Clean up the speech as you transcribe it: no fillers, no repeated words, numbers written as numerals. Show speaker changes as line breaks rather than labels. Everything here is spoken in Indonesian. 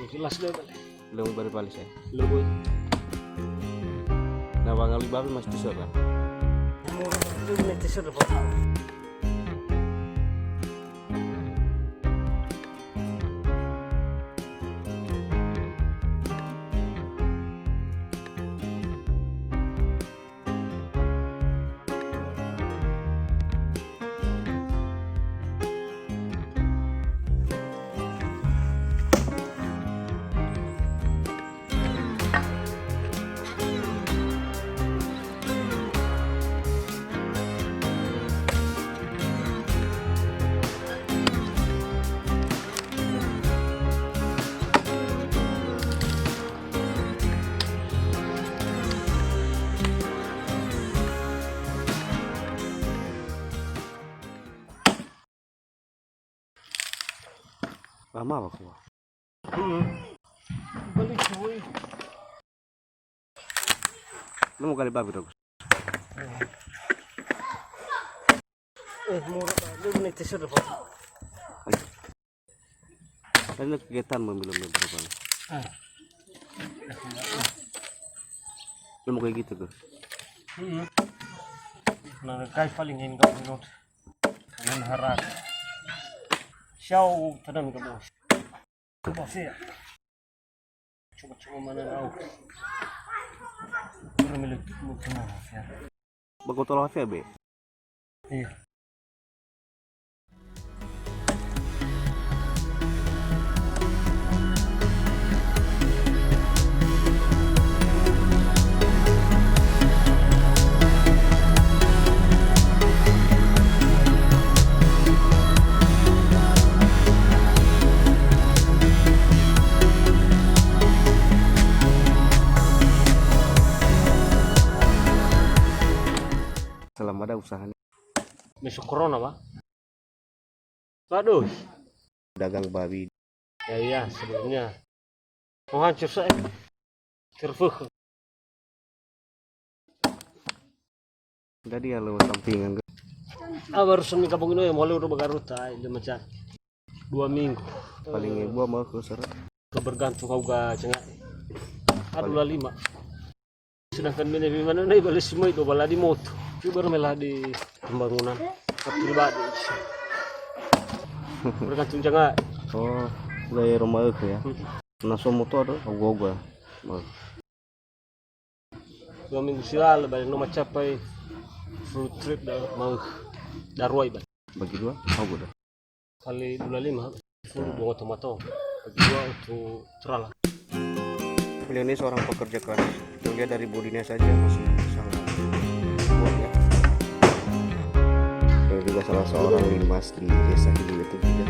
jelas deh balik.
Belum balik saya.
Lu
Nah, Bang Ali Babi masih tisor kan?
mau itu nanti sudah Pak.
Lama apa kau?
Balik cuy.
Lu mau kali babi dong?
Murah Pak. Lu nanti sudah Pak.
Tadi kegiatan memilih berapa? Lu mau kayak gitu tuh?
Nah, kayak paling ingin kau minum. Dengan harap. Siau tadam ke bos. Coba sih ya. Coba mana tahu. Bermilik mungkin ya.
Bagus tolong ya be?
Iya.
Selama ada usahanya
Besok corona Pak. Waduh.
dagang babi.
Ya iya sebelumnya. Mau hancur saya. Terfuh.
Jadi ya lo sampingan.
Baru semi kampung ini mulai udah bagarut ay dia macam 2 minggu.
Paling ibu mau ke seret.
Kebergantung kau gak cengak. Aduh 5. Sedangkan ini mana nih balik semua itu bala di moto. Itu baru melah di pembangunan pribadi. Bergantung cengak.
Oh, dari rumah itu ya. Naso motor ada, gua.
2 minggu silam balik nomor capai fruit trip dah mau darwai balik.
Bagi dua, mau gue dah.
Kali 25 full buang tomato. Bagi 2 untuk terala.
Beliau ini seorang pekerja keras. Kita lihat dari bodinya saja masih sangat kuat ya. Beliau juga salah seorang limas di desa Hidul itu juga.